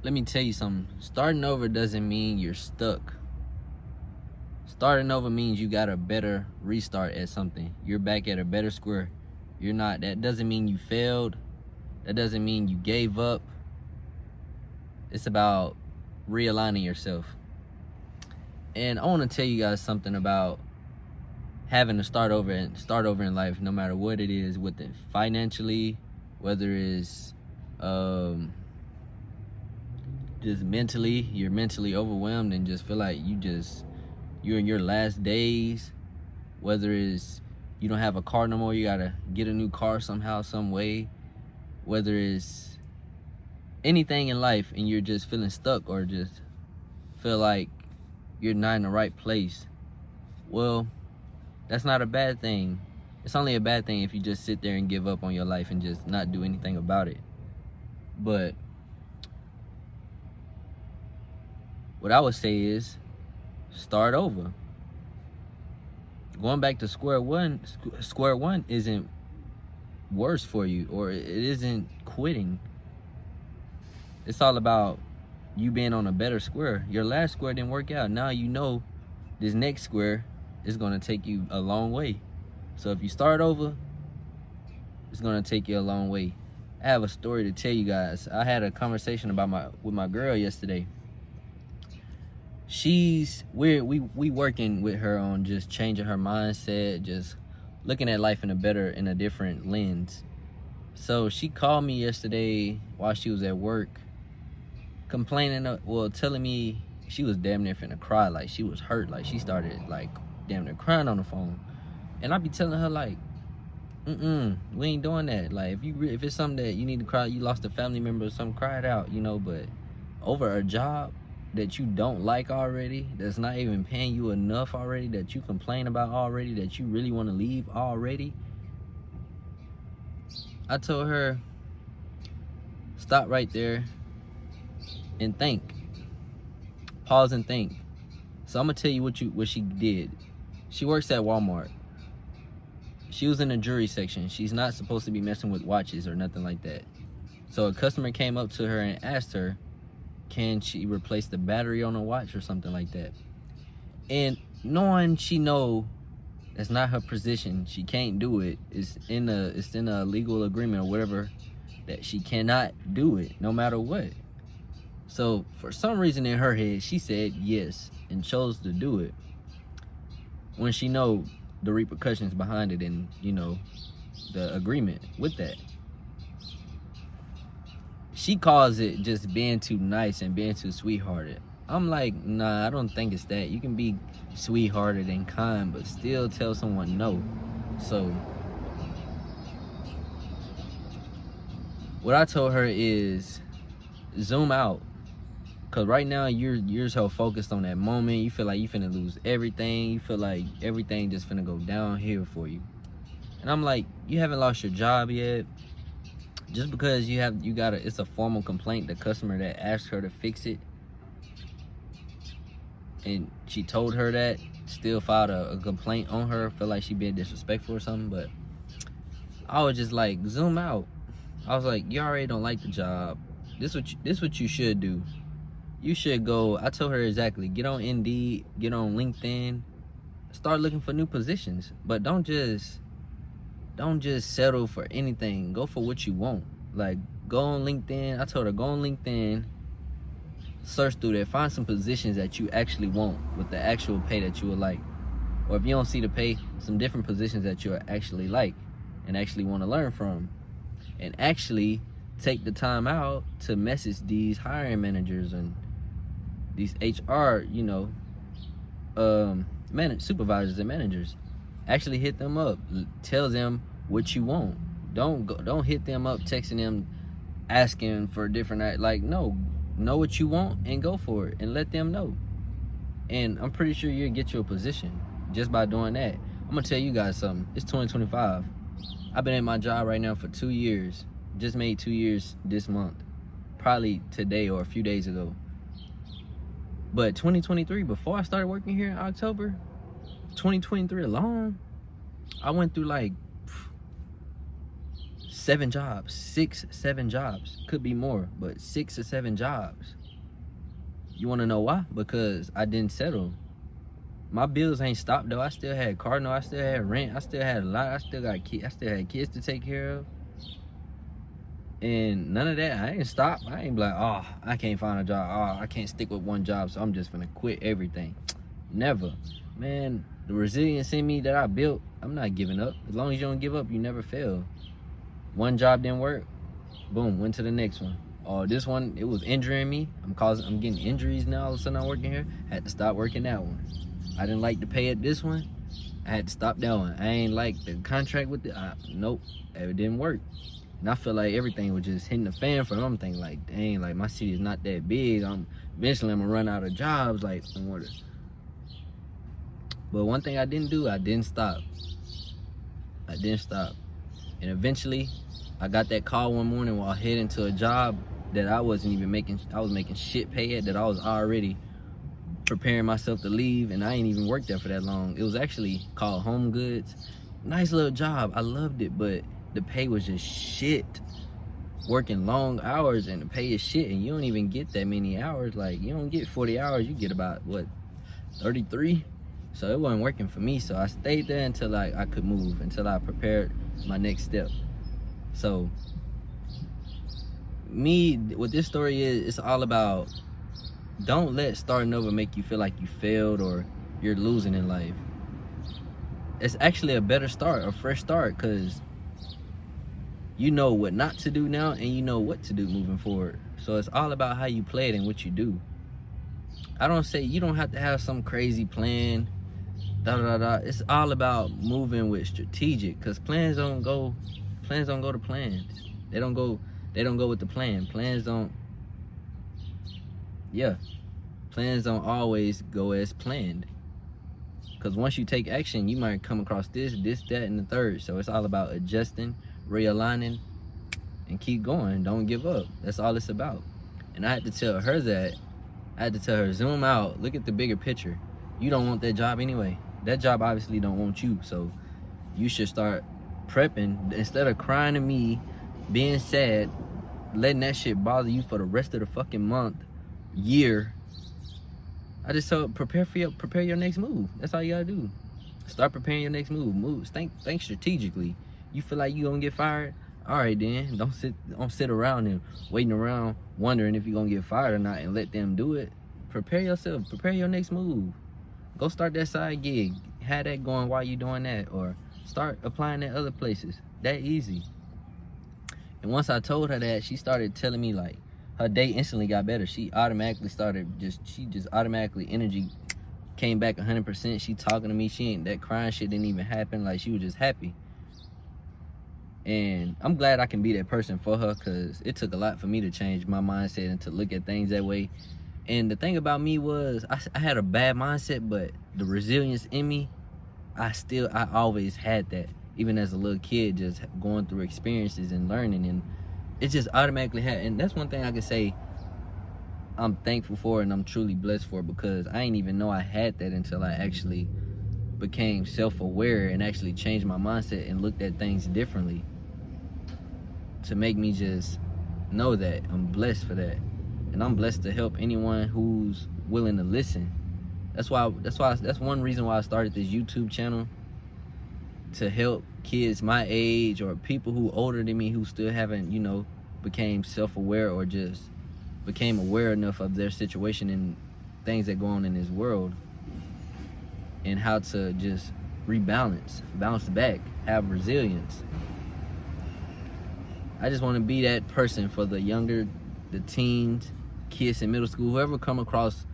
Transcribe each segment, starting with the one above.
let me tell you something. Starting over doesn't mean you're stuck. Starting over means you got a better restart at something. You're back at a better square. You're not, that doesn't mean you failed. That doesn't mean you gave up. It's about realigning yourself. And I want to tell you guys something about having to start over in life, no matter what it is, with it financially, whether it's just mentally, you're mentally overwhelmed and just feel like you're in your last days, whether it's you don't have a car no more, you gotta get a new car somehow, some way, whether it's anything in life and you're just feeling stuck or just feel like you're not in the right place. Well, that's not a bad thing. It's only a bad thing if you just sit there and give up on your life and just not do anything about it. But what I would say is start over. Going back to square one isn't worse for you, or it isn't quitting. It's all about you being on a better square. Your last square didn't work out. Now you know this next square is going to take you a long way. So if you start over, it's going to take you a long way. I have a story to tell you guys. I had a conversation with my girl yesterday. We working with her on just changing her mindset, just looking at life in a different lens. So she called me yesterday while she was at work, telling me she was damn near finna cry, like she was hurt, like she started like damn near crying on the phone. And I be telling her like, we ain't doing that. Like if it's something that you need to cry, you lost a family member or something, cry it out, but over a job that you don't like already, that's not even paying you enough already, that you complain about already, that you really want to leave already. I told her, stop right there and think. Pause and think. So I'm gonna tell you what she did. She works at Walmart. She was in the jewelry section. She's not supposed to be messing with watches or nothing like that. So a customer came up to her and asked her, can she replace the battery on a watch or something like that? And knowing she know that's not her position, she can't do it. It's in a legal agreement or whatever that she cannot do it no matter what. So for some reason in her head, she said yes and chose to do it when she know the repercussions behind it and the agreement with that. She calls it just being too nice and being too sweethearted. I'm like, nah, I don't think it's that. You can be sweethearted and kind, but still tell someone no. So what I told her is zoom out. Cause right now you're so focused on that moment. You feel like you finna lose everything. You feel like everything just finna go downhill for you. And I'm like, you haven't lost your job yet. Just because it's a formal complaint, the customer that asked her to fix it, and she told her that, still filed a complaint on her, feel like she being disrespectful or something. But I was just like, zoom out. I was like, you already don't like the job. This what you should do. You should go, I told her exactly, get on Indeed, get on LinkedIn, start looking for new positions. But don't just settle for anything. Go for what you want. Like, go on LinkedIn. I told her, go on LinkedIn, search through there, find some positions that you actually want with the actual pay that you would like. Or if you don't see the pay, some different positions that you actually like and actually want to learn from. And actually take the time out to message these hiring managers and these HR, supervisors and managers. Actually hit them up. Tell them what you want. Don't hit them up texting them asking for different, like, no, know what you want and go for it and let them know. And I'm pretty sure you'll get your position just by doing that. I'm gonna tell you guys something. It's 2025. I've been at my job right now for 2 years. Just made 2 years this month. Probably today or a few days ago. But 2023, before I started working here in October, 2023 alone, I went through like 7 jobs, 6, 7 jobs, could be more, but 6 or 7 jobs. You want to know why? Because I didn't settle. My bills ain't stopped though. I still had car note, I still had rent, I still had a lot, I still had kids to take care of. And none of that, I ain't stopped. I ain't like, oh, I can't find a job. Oh, I can't stick with one job, so I'm just gonna quit everything. Never. Man, the resilience in me that I built, I'm not giving up. As long as you don't give up, you never fail. One job didn't work, boom, went to the next one. Oh, this one, it was injuring me. I'm getting injuries now. All of a sudden I'm working here. Had to stop working that one. I didn't like the pay at this one. I had to stop that one. I ain't like the contract with it. Nope, it didn't work. And I feel like everything was just hitting the fan for them. I'm thinking like, dang, like my city is not that big. Eventually I'm gonna run out of jobs, like in order. But one thing I didn't do, I didn't stop. I didn't stop. And eventually I got that call one morning while heading to a job that I wasn't even making. I was making shit pay at, that I was already preparing myself to leave, and I ain't even worked there for that long. It was actually called Home Goods. Nice little job. I loved it, but the pay was just shit. Working long hours and the pay is shit, and you don't even get that many hours. Like, you don't get 40 hours, you get about, what, 33? So it wasn't working for me, so I stayed there until I could move, until I prepared my next step. So, what this story is, it's all about, don't let starting over make you feel like you failed or you're losing in life. It's actually a better start, a fresh start, because you know what not to do now and you know what to do moving forward. So it's all about how you play it and what you do. I don't say you don't have to have some crazy plan, It's all about moving with strategic, because plans don't go to plans. They don't go with the plan. Plans don't always go as planned. Because once you take action, you might come across this, that, and the third. So it's all about adjusting, realigning, and keep going. Don't give up. That's all it's about. And I had to tell her that. I had to tell her, zoom out, look at the bigger picture. You don't want that job anyway. That job obviously don't want you. So you should start prepping. Instead of crying to me, being sad, letting that shit bother you for the rest of the fucking month, year, I just told, prepare your next move. That's all you gotta do. Start preparing your next move. Think strategically. You feel like you gonna get fired? All right, then don't sit around and waiting around wondering if you're gonna get fired or not, and let them do it. Prepare yourself. Prepare your next move. Go start that side gig. Have that going while you're doing that, or start applying at other places. That easy. And once I told her that, she started telling me, like, her day instantly got better. She just automatically energy came back 100%. She talking to me. That crying shit didn't even happen. Like, she was just happy. And I'm glad I can be that person for her, because it took a lot for me to change my mindset and to look at things that way. And the thing about me was, I had a bad mindset, but the resilience in me, I always had that. Even as a little kid, just going through experiences and learning, and it just automatically had. And that's one thing I can say I'm thankful for and I'm truly blessed for, because I didn't even know I had that until I actually became self-aware and actually changed my mindset and looked at things differently, to make me just know that I'm blessed for that. And I'm blessed to help anyone who's willing to listen. That's one reason why I started this YouTube channel, to help kids my age or people who older than me who still haven't, became self-aware or just became aware enough of their situation and things that go on in this world, and how to just bounce back, have resilience. I just want to be that person for the younger, the teens, kids in middle school, whoever come across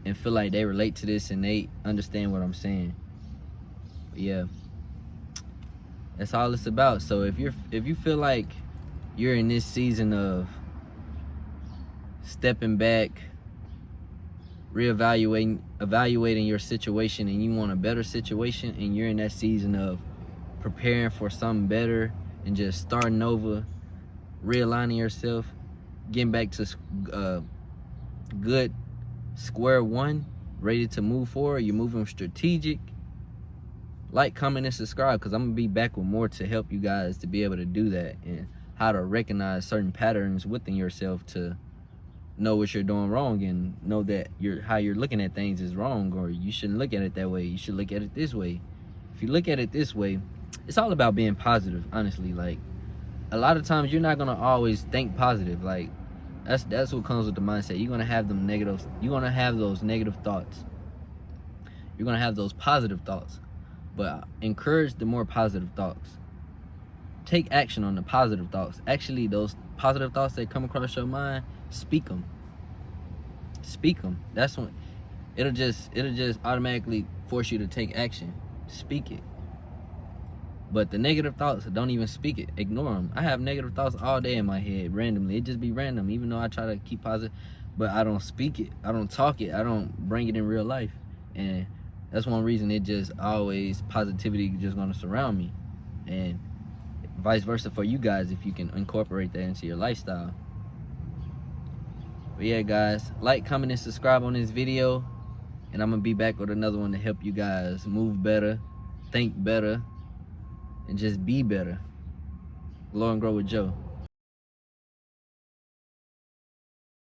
and feel like they relate to this and they understand what I'm saying. But yeah, that's all it's about. So if you feel like you're in this season of stepping back, evaluating your situation, and you want a better situation, and you're in that season of preparing for something better and just starting over, realigning yourself, getting back to good square one, ready to move forward, you're moving strategic, like, comment, and subscribe, because I'm gonna be back with more to help you guys to be able to do that. And how to recognize certain patterns within yourself to know what you're doing wrong and know that how you're looking at things is wrong, or you shouldn't look at it that way. You should look at it this way. If you look at it this way, it's all about being positive, honestly. Like, a lot of times you're not gonna always think positive. Like, that's what comes with the mindset. You're gonna have them negative. You're gonna have those negative thoughts. You're gonna have those positive thoughts, but encourage the more positive thoughts. Take action on the positive thoughts. Actually, those positive thoughts that come across your mind, speak them. Speak them. That's when it'll just automatically force you to take action. Speak it. But the negative thoughts, don't even speak it. Ignore them. I have negative thoughts all day in my head randomly. It just be random, even though I try to keep positive, but I don't speak it. I don't talk it. I don't bring it in real life. And that's one reason it just always, positivity just gonna surround me. And vice versa for you guys if you can incorporate that into your lifestyle. But yeah, guys, like, comment, and subscribe on this video. And I'm gonna be back with another one to help you guys move better, think better, and just be better. Glow and Grow with Joe.